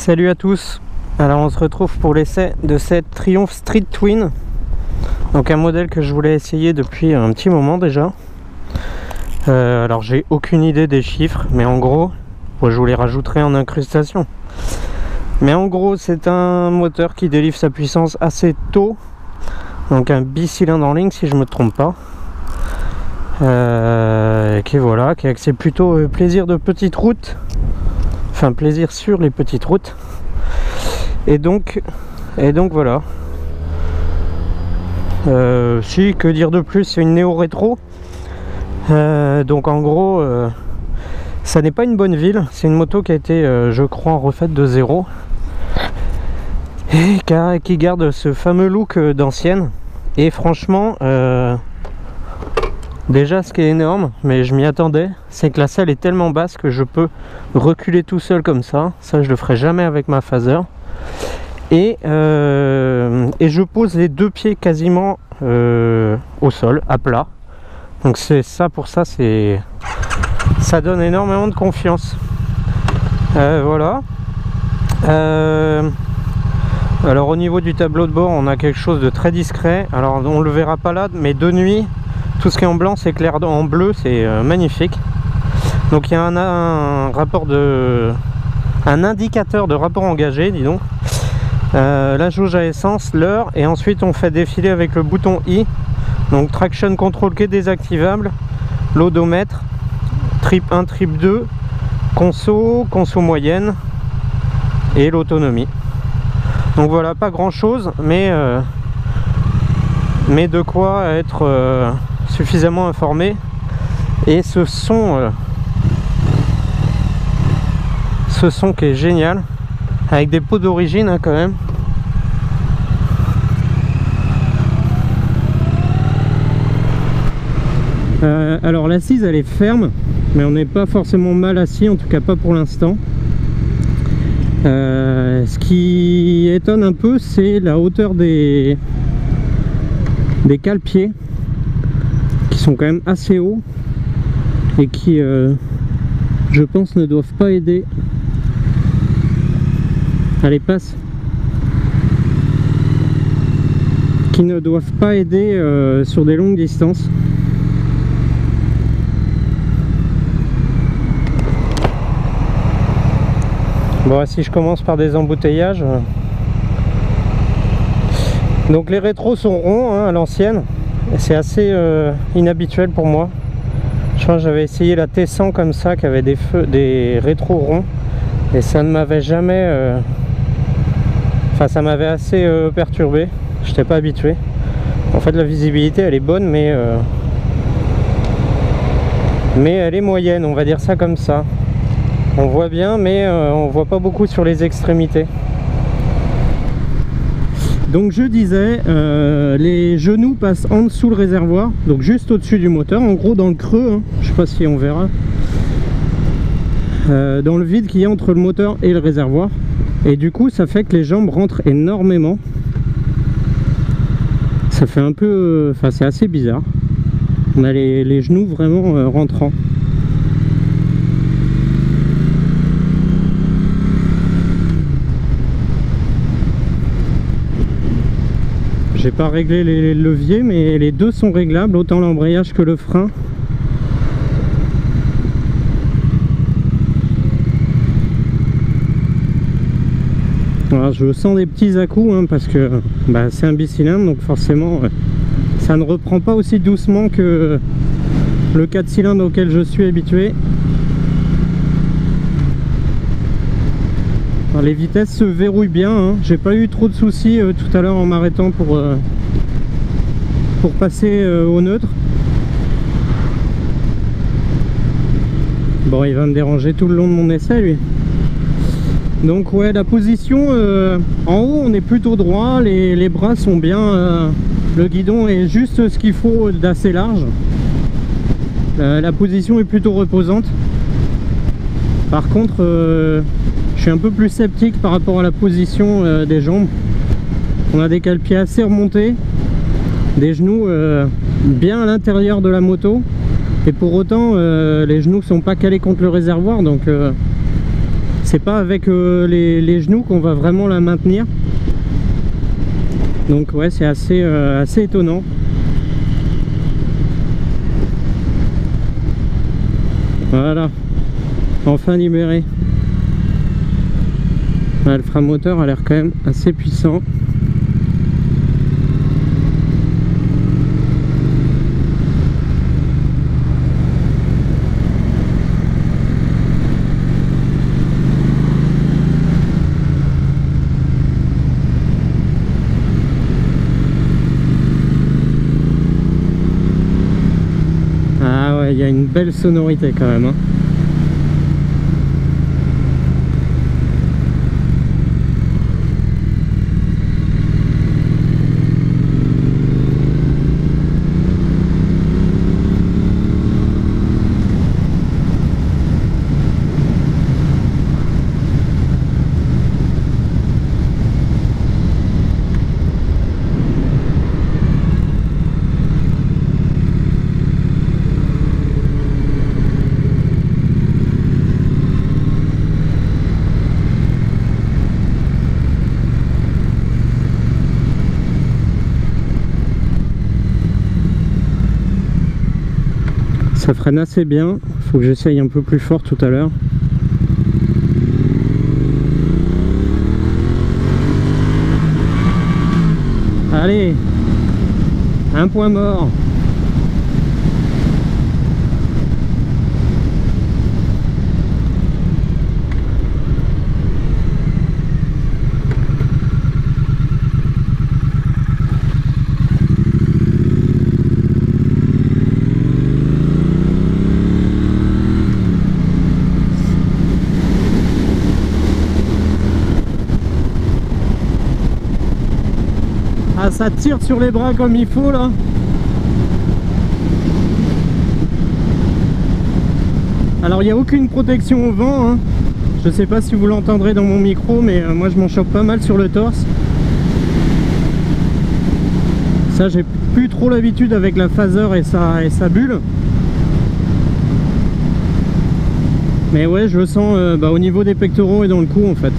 Salut à tous. Alors on se retrouve pour l'essai de cette Triumph Street Twin. Donc un modèle que je voulais essayer depuis un petit moment déjà. Alors j'ai aucune idée des chiffres, mais en gros, je vous les rajouterai en incrustation. Mais en gros c'est un moteur qui délivre sa puissance assez tôt. Donc un bicylindre en ligne si je me trompe pas. Qui est axé plutôt plaisir de petite route. Enfin plaisir sur les petites routes. Et donc voilà. Que dire de plus, c'est une néo rétro. Donc en gros ça n'est pas une bonne ville, c'est une moto qui a été je crois refaite de zéro et qui garde ce fameux look d'ancienne. Et franchement déjà ce qui est énorme, mais je m'y attendais, c'est que la selle est tellement basse que je peux reculer tout seul comme ça. Ça je le ferai jamais avec ma Phaser. Et je pose les deux pieds quasiment au sol, à plat. Donc c'est ça, pour ça ça donne énormément de confiance. Voilà. Alors au niveau du tableau de bord, on a quelque chose de très discret. Alors on le verra pas là, mais de nuit, tout ce qui est en blanc s'éclaire en bleu, c'est magnifique. Donc il y a un indicateur de rapport engagé, dis donc. La jauge à essence, l'heure, et ensuite on fait défiler avec le bouton I. Donc traction control qui est désactivable, l'odomètre, trip 1, trip 2, conso moyenne et l'autonomie. Donc voilà, pas grand chose, mais de quoi être suffisamment informé. Et ce son qui est génial, avec des pots d'origine hein, quand même. Alors l'assise elle est ferme, mais on n'est pas forcément mal assis, en tout cas pas pour l'instant. Ce qui étonne un peu, c'est la hauteur des cale-pieds, qui sont quand même assez hauts et qui je pense ne doivent pas aider. Allez, passe. Qui ne doivent pas aider sur des longues distances. Bon, si je commence par des embouteillages. Donc les rétros sont ronds hein, à l'ancienne. C'est assez inhabituel pour moi. Je crois que j'avais essayé la T100 comme ça, qui avait des rétros ronds. Et ça ne m'avait jamais... Enfin, ça m'avait assez perturbé. Je n'étais pas habitué. En fait, la visibilité, elle est bonne, mais elle est moyenne, on va dire ça comme ça. On voit bien, mais on voit pas beaucoup sur les extrémités. Donc je disais, les genoux passent en dessous le réservoir, donc juste au-dessus du moteur, en gros dans le creux, hein. Je sais pas si on verra. Dans le vide qu'il y a entre le moteur et le réservoir. Et du coup ça fait que les jambes rentrent énormément. Ça fait un peu... Enfin c'est assez bizarre. On a les genoux vraiment rentrants. J'ai pas réglé les leviers, mais les deux sont réglables, autant l'embrayage que le frein. Alors, je sens des petits à-coups hein, parce que c'est un bicylindre, donc forcément ça ne reprend pas aussi doucement que le 4 cylindres auquel je suis habitué. Alors, les vitesses se verrouillent bien, hein. J'ai pas eu trop de soucis tout à l'heure en m'arrêtant pour passer au neutre. Bon, il va me déranger tout le long de mon essai lui. Donc ouais, la position en haut on est plutôt droit, les bras sont bien, le guidon est juste ce qu'il faut d'assez large. La position est plutôt reposante. Par contre je suis un peu plus sceptique par rapport à la position des jambes. On a des cale-pieds assez remontés, des genoux bien à l'intérieur de la moto, et pour autant les genoux sont pas calés contre le réservoir, donc c'est pas avec les genoux qu'on va vraiment la maintenir. Donc ouais, c'est assez étonnant. Voilà, enfin libéré. Ouais, le frein moteur a l'air quand même assez puissant. Ah ouais, il y a une belle sonorité quand même, hein. Ça freine assez bien, faut que j'essaye un peu plus fort tout à l'heure. Allez, un point mort. Ah, ça tire sur les bras comme il faut là. Alors il n'y a aucune protection au vent, hein. Je sais pas si vous l'entendrez dans mon micro, mais moi je m'en chope pas mal sur le torse. Ça, j'ai plus trop l'habitude avec la phaser et sa bulle. Mais ouais, je le sens au niveau des pectoraux et dans le cou en fait.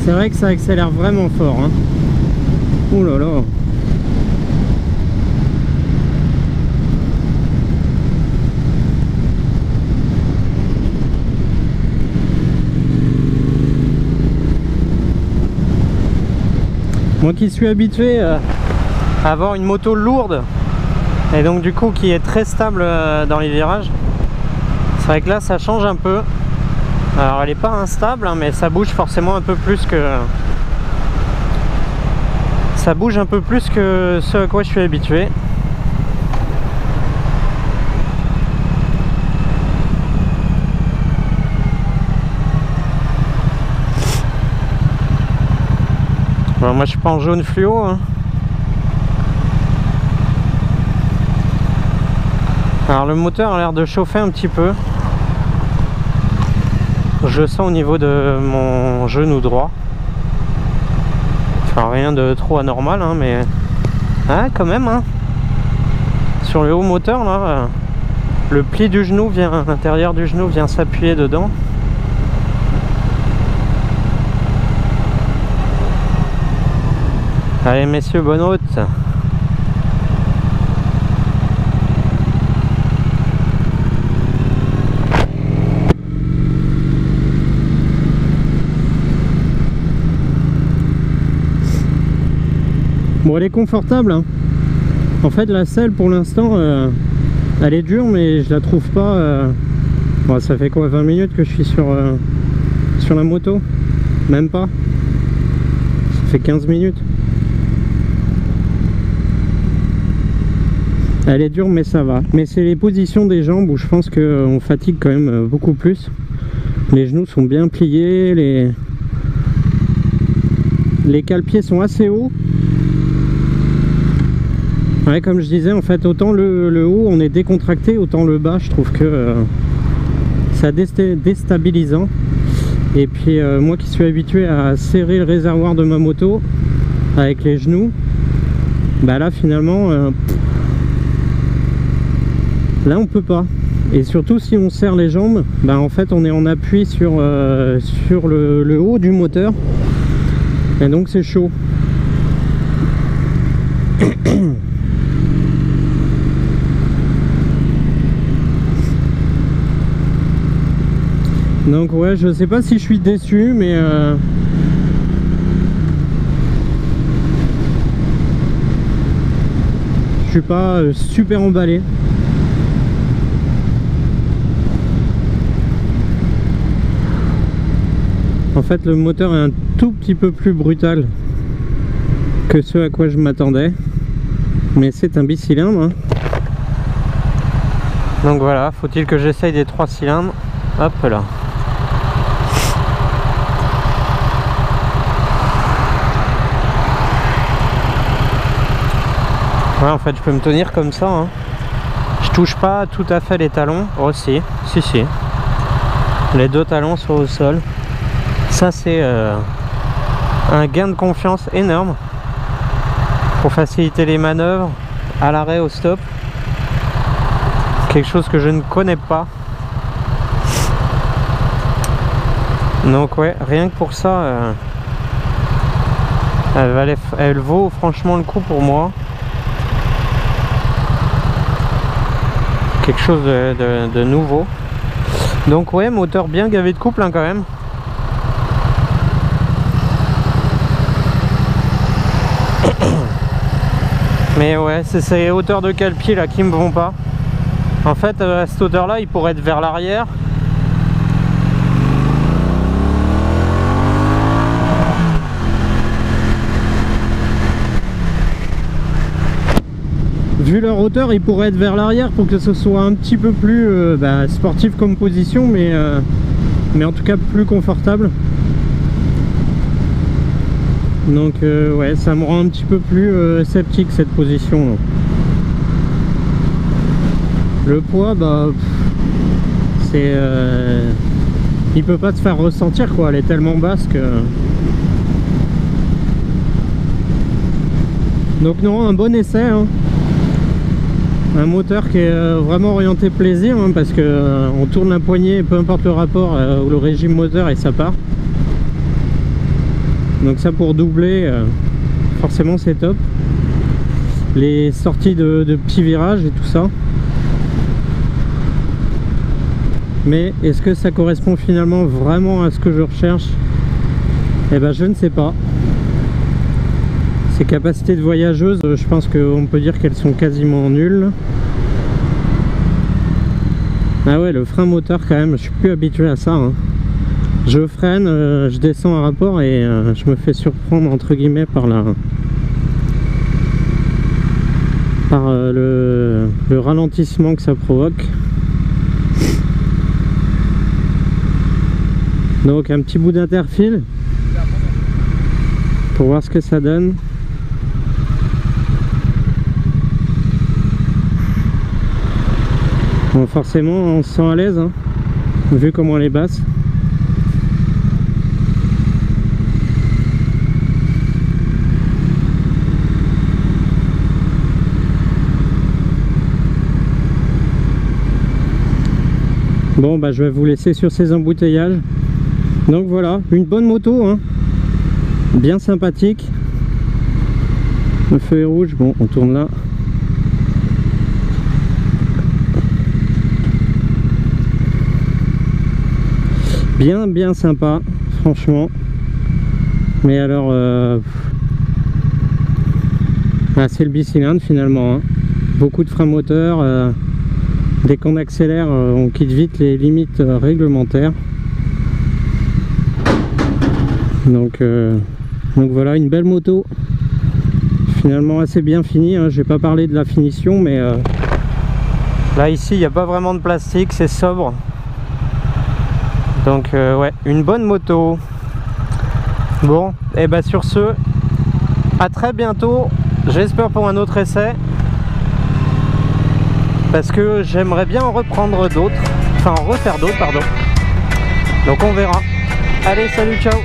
C'est vrai que ça accélère vraiment fort, hein. Oh là là. Moi qui suis habitué à avoir une moto lourde et donc du coup qui est très stable dans les virages, c'est vrai que là ça change un peu. Alors elle n'est pas instable, hein, mais ça bouge forcément un peu plus que... Ça bouge un peu plus que ce à quoi je suis habitué. Bon, moi je suis pas en jaune fluo, hein. Alors le moteur a l'air de chauffer un petit peu. Je sens au niveau de mon genou droit. Enfin rien de trop anormal, hein, mais ah, quand même, hein. Sur le haut moteur là, le pli du genou vient, l'intérieur du genou vient s'appuyer dedans. Allez messieurs, bonne route. Bon, elle est confortable, hein. En fait la selle pour l'instant elle est dure, mais je la trouve pas bon, ça fait quoi, 20 minutes que je suis sur la moto? Même pas. Ça fait 15 minutes. Elle est dure mais ça va. Mais c'est les positions des jambes où je pense qu'on fatigue quand même beaucoup plus. Les genoux sont bien pliés, les cale-pieds sont assez hauts. Ouais, comme je disais, en fait, autant le haut on est décontracté, autant le bas je trouve que c'est déstabilisant. Et puis moi qui suis habitué à serrer le réservoir de ma moto avec les genoux, bah là finalement là on peut pas. Et surtout si on serre les jambes, bah en fait on est en appui sur le haut du moteur, et donc c'est chaud. Donc ouais, je sais pas si je suis déçu, mais je suis pas super emballé. En fait, le moteur est un tout petit peu plus brutal que ce à quoi je m'attendais, mais c'est un bicylindre, hein. Donc voilà, faut-il que j'essaye des 3 cylindres. Hop là. Ouais, en fait je peux me tenir comme ça, hein. Je touche pas tout à fait les talons. Oh si. Les 2 talons sont au sol. Ça c'est un gain de confiance énorme pour faciliter les manœuvres à l'arrêt, au stop. Quelque chose que je ne connais pas. Donc ouais, rien que pour ça, elle vaut franchement le coup pour moi. Quelque chose de nouveau. Donc ouais, moteur bien gavé de couple, hein, quand même. Mais ouais, c'est ces hauteurs de cale-pied là qui me vont pas. En fait, à cette hauteur là, il pourrait être vers l'arrière. Vu leur hauteur, il pourrait être vers l'arrière pour que ce soit un petit peu plus sportif comme position, mais en tout cas plus confortable. Donc ouais, ça me rend un petit peu plus sceptique cette position. Le poids, bah c'est il peut pas se faire ressentir quoi, elle est tellement basse que... Donc non, un bon essai, hein. Un moteur qui est vraiment orienté plaisir, hein, parce que on tourne la poignée, peu importe le rapport ou le régime moteur, et ça part. Donc ça, pour doubler, forcément c'est top. Les sorties de petits virages et tout ça. Mais est-ce que ça correspond finalement vraiment à ce que je recherche? Eh ben je ne sais pas. Ces capacités de voyageuse, je pense qu'on peut dire qu'elles sont quasiment nulles. Ah ouais, le frein moteur quand même, je suis plus habitué à ça, hein. Je freine, je descends un rapport et je me fais surprendre entre guillemets par le ralentissement que ça provoque. Donc un petit bout d'interfile pour voir ce que ça donne. Bon, forcément on se sent à l'aise, hein, vu comment elle est basse. Bon bah je vais vous laisser sur ces embouteillages. Donc voilà, une bonne moto, hein, bien sympathique. Le feu est rouge, bon on tourne là. Bien sympa, franchement. Mais alors c'est le bicylindre finalement, hein. Beaucoup de freins moteurs, dès qu'on accélère on quitte vite les limites réglementaires. Donc voilà, une belle moto, finalement assez bien finie, hein. Je vais pas parler de la finition, mais là ici il n'y a pas vraiment de plastique, c'est sobre. Donc ouais, une bonne moto. Bon, et bah sur ce, à très bientôt, j'espère pour un autre essai, parce que j'aimerais bien en reprendre d'autres. Enfin en refaire d'autres, pardon. Donc on verra. Allez, salut, ciao.